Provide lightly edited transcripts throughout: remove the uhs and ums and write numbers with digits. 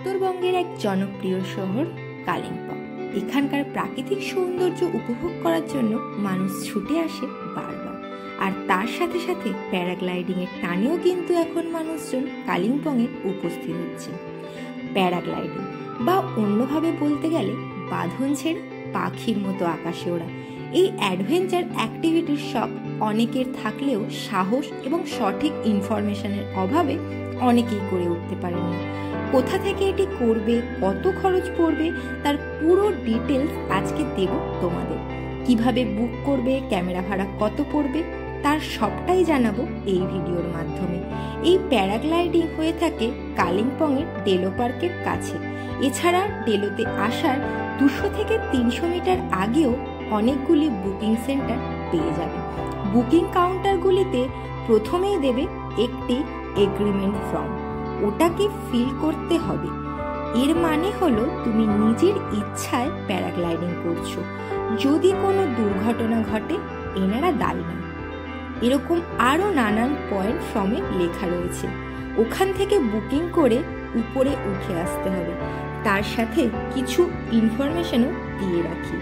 উত্তরবঙ্গের এক জনপ্রিয় শহর কালিম্পং। এখানকার প্রাকৃতিক সৌন্দর্য উপভোগ করার জন্য মানুষ ছুটে আসে বারবার। আর তার সাথে সাথে প্যারাগ্লাইডিংয়ের টানেও কিন্তু এখন মানুষজন কালিম্পংয়ে উপস্থিত হচ্ছে। প্যারাগ্লাইডিং বা অন্যভাবে বলতে গেলে বাঁধন ছেড়ে পাখির মতো আকাশে ওড়া, এই অ্যাডভেঞ্চার অ্যাক্টিভিটির শখ অনেকের থাকলেও সাহস এবং সঠিক ইনফরমেশনের অভাবে অনেকেই করে উঠতে পারেন না। কোথা থেকে এটি করবে, কত খরচ পড়বে, তার পুরো ডিটেলস আজকে দেব তোমাদের। কিভাবে বুক করবে, ক্যামেরা ভাড়া কত পড়বে, তার সবটাই জানাবো এই ভিডিওর মাধ্যমে। এই প্যারাগ্লাইডিং হয়ে থাকে কালিম্পংয়ের ডেলো পার্কের কাছে। এছাড়া ডেলোতে আসার 200 থেকে 300 মিটার আগেও অনেকগুলি বুকিং সেন্টার পেয়ে যাবে। বুকিং কাউন্টারগুলিতে প্রথমেই দেবে একটি এগ্রিমেন্ট ফর্ম, ওটাকে ফিল করতে হবে। এর মানে হলো তুমি নিজের ইচ্ছায় প্যারাগ্লাইডিং করছো, যদি কোনো দুর্ঘটনা ঘটে এনারা দায়ী নয়। এরকম আরও নানান পয়েন্ট ফর্মে লেখা রয়েছে। ওখান থেকে বুকিং করে উপরে উঠে আসতে হবে। তার সাথে কিছু ইনফরমেশনও দিয়ে রাখি,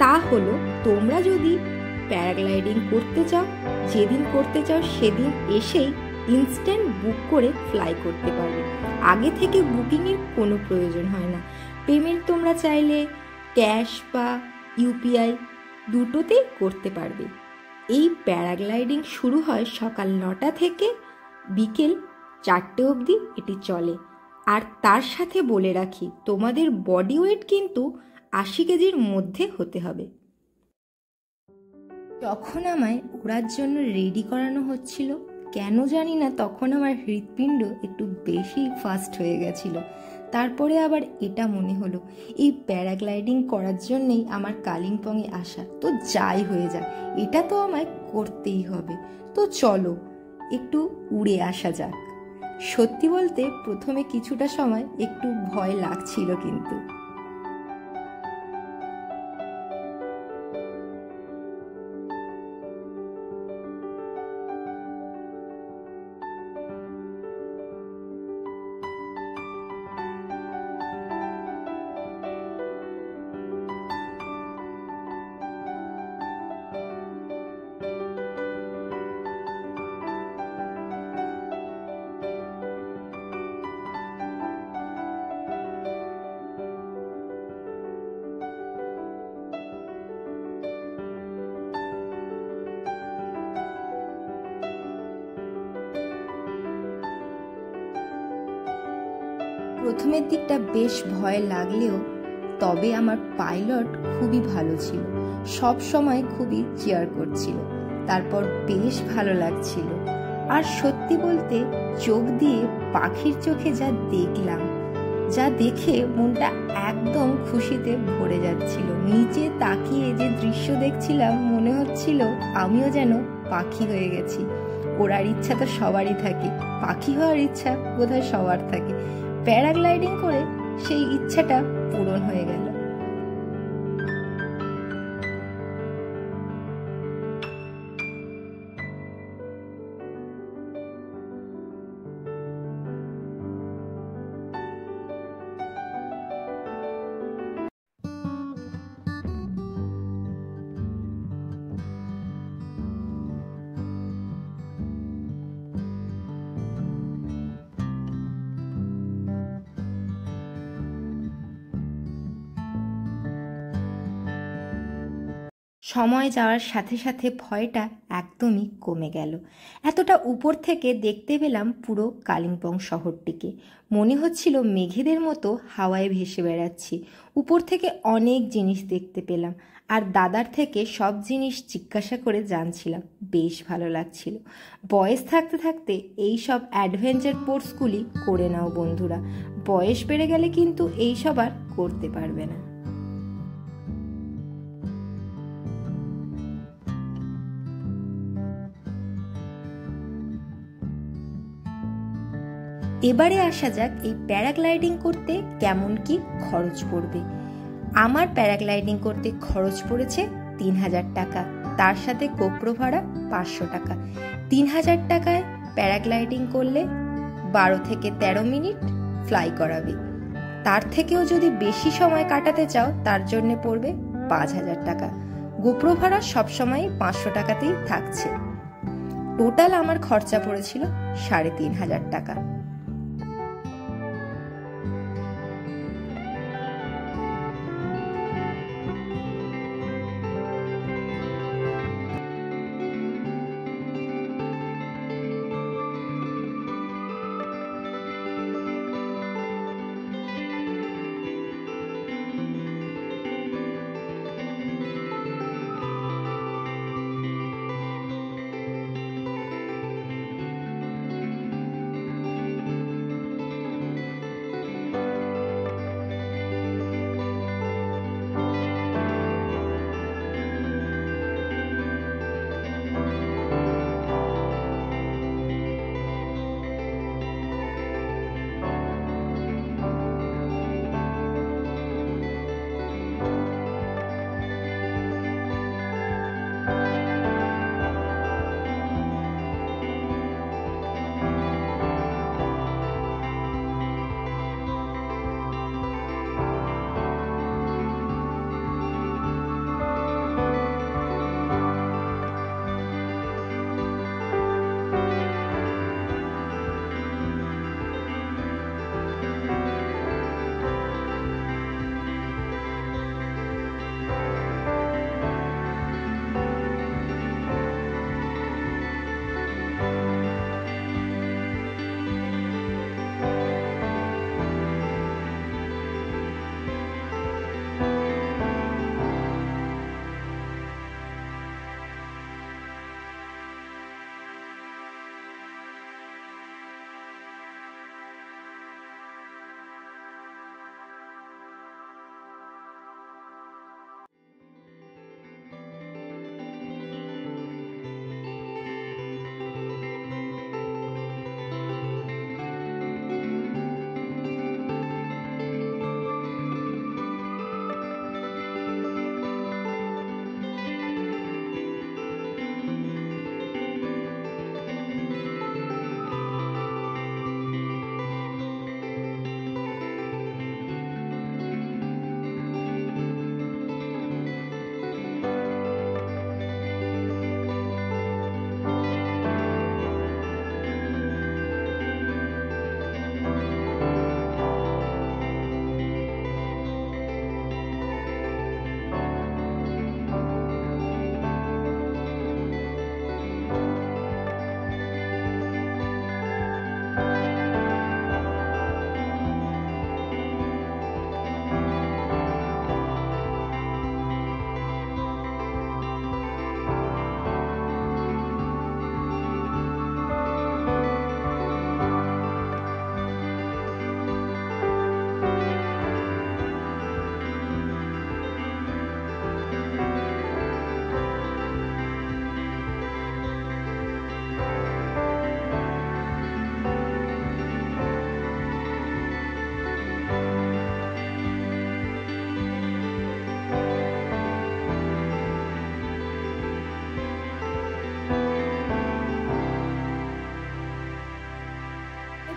তা হলো তোমরা যদি প্যারাগ্লাইডিং করতে চাও, যেদিন করতে চাও সেদিন এসেই ইনস্ট্যান্ট বুক করে ফ্লাই করতে পারবে। আগে থেকে বুকিংয়ের কোনো প্রয়োজন হয় না। পেমেন্ট তোমরা চাইলে ক্যাশ বা ইউপিআই দুটোতেই করতে পারবে। এই প্যারাগ্লাইডিং শুরু হয় সকাল 9টা থেকে বিকেল 4টে অবধি এটি চলে। আর তার সাথে বলে রাখি, তোমাদের বডি ওয়েট কিন্তু 80 কেজির মধ্যে হতে হবে। তখন আমায় ওড়ার জন্য রেডি করানো হচ্ছিল, কেন জানি না তখন আমার হৃৎপিণ্ড একটু বেশি ফাস্ট হয়ে গেছিল। তারপরে আবার এটা মনে হলো এই প্যারাগ্লাইডিং করার জন্যেই আমার কালিম্পংয়ে আসা, তো যাই হয়ে যায় এটা তো আমায় করতেই হবে। তো চলো একটু উড়ে আসা যাক। সত্যি বলতে প্রথমে কিছুটা সময় একটু ভয় লাগছিল, কিন্তু প্রথমের দিকটা বেশ ভয় লাগলেও তবে আমার পাইলট খুবই ভালো ছিল, সব সময় খুবই চেয়ার করছিল। তারপর বেশ ভালো লাগছিল। আর সত্যি বলতে চোখ দিয়ে পাখির চোখে যা দেখলাম, যা দেখে মনটা একদম খুশিতে ভরে যাচ্ছিল। নিচে তাকিয়ে যে দৃশ্য দেখছিলাম মনে হচ্ছিল আমিও যেন পাখি হয়ে গেছি। ওড়ার ইচ্ছা তো সবারই থাকে, পাখি হওয়ার ইচ্ছা বোধহয় সবার থাকে। প্যারাগ্লাইডিং করে সেই ইচ্ছাটা পূরণ হয়ে গেল। সময় যাওয়ার সাথে সাথে ভয়টা একদমই কমে গেল। এতটা উপর থেকে দেখতে পেলাম পুরো কালিম্পং শহরটিকে। মনে হচ্ছিল মেঘেদের মতো হাওয়ায় ভেসে বেড়াচ্ছি। উপর থেকে অনেক জিনিস দেখতে পেলাম, আর দাদার থেকে সব জিনিস জিজ্ঞাসা করে জানছিলাম। বেশ ভালো লাগছিল। বয়স থাকতে থাকতে এই সব অ্যাডভেঞ্চার স্পোর্টসগুলি করে নাও বন্ধুরা, বয়স বেড়ে গেলে কিন্তু এই সব আর করতে পারবে না। এবারে আসা যাক এই প্যারাগ্লাইডিং করতে কেমন কি খরচ পড়বে। আমার প্যারাগ্লাইডিং করতে খরচ পড়েছে 3000 টাকা, তার সাথে গোপ্রো ভাড়া 500 টাকা। 3000 টাকায় প্যারাগ্লাইডিং করলে 12 থেকে 13 মিনিট ফ্লাই করাবে। তার থেকেও যদি বেশি সময় কাটাতে চাও তার জন্য পড়বে 5,000 টাকা। গোপ্রো ভাড়া সবসময় 500 টাকাতেই থাকছে। টোটাল আমার খরচা পড়েছিল 3,500 টাকা।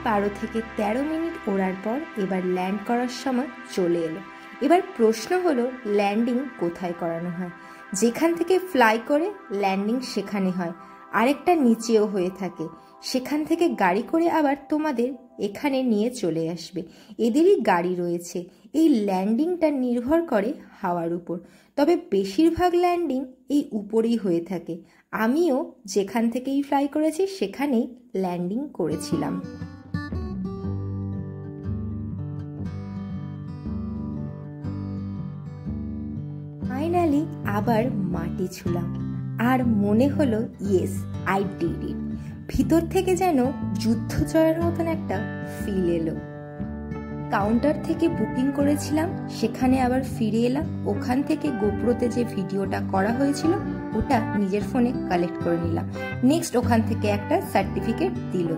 বারো থেকে 13 মিনিট ওড়ার পর এবার ল্যান্ড করার সময় চলে এলো। এবার প্রশ্ন হলো ল্যান্ডিং কোথায় করানো হয়? যেখান থেকে ফ্লাই করে ল্যান্ডিং সেখানে হয়, আরেকটা নিচেও হয়ে থাকে। সেখান থেকে গাড়ি করে আবার তোমাদের এখানে নিয়ে চলে আসবে। এদেরই গাড়ি রয়েছে। এই ল্যান্ডিংটা নির্ভর করে হাওয়ার উপর, তবে বেশিরভাগ ল্যান্ডিং এই উপরেই হয়ে থাকে। আমিও যেখান থেকেই ফ্লাই করেছি সেখানেই ল্যান্ডিং করেছিলাম। ফাইনালি আবার মাটি ছুলাম আর মনে হলো ইয়েস আই ডিড ইট। ভিতর থেকে যেন যুদ্ধ জয়ের মতন একটা ফিল এলো। কাউন্টার থেকে বুকিং করেছিলাম, সেখানে আবার ফিরে এলাম। ওখান থেকে গোপ্রোতে যে ভিডিওটা করা হয়েছিল ওটা নিজের ফোনে কালেক্ট করে নিলাম। নেক্সট ওখান থেকে একটা সার্টিফিকেট দিল।